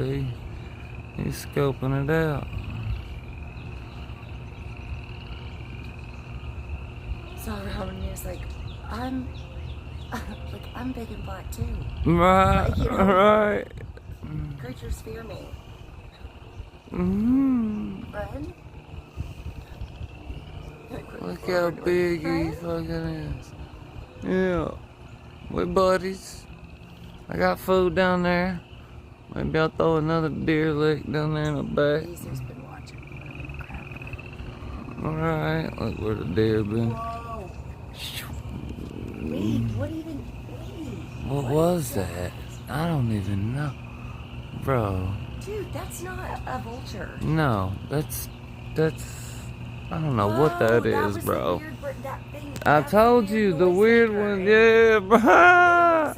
boy. He's scoping it out. Saw around and he was like, I'm big and black too. Right, Like, you know, right. Creatures fear me. Friend? Look how big he fucking is. Yeah. We buddies. I got food down there. Maybe I'll throw another deer lick down there in the back. He's just been watching. Alright, look where the deer been. Whoa. Wait, what even? What was that? I don't even know. Bro. Dude, that's not a vulture. No, that's I don't know what that is, bro. I told you, the weird one, yeah, bro.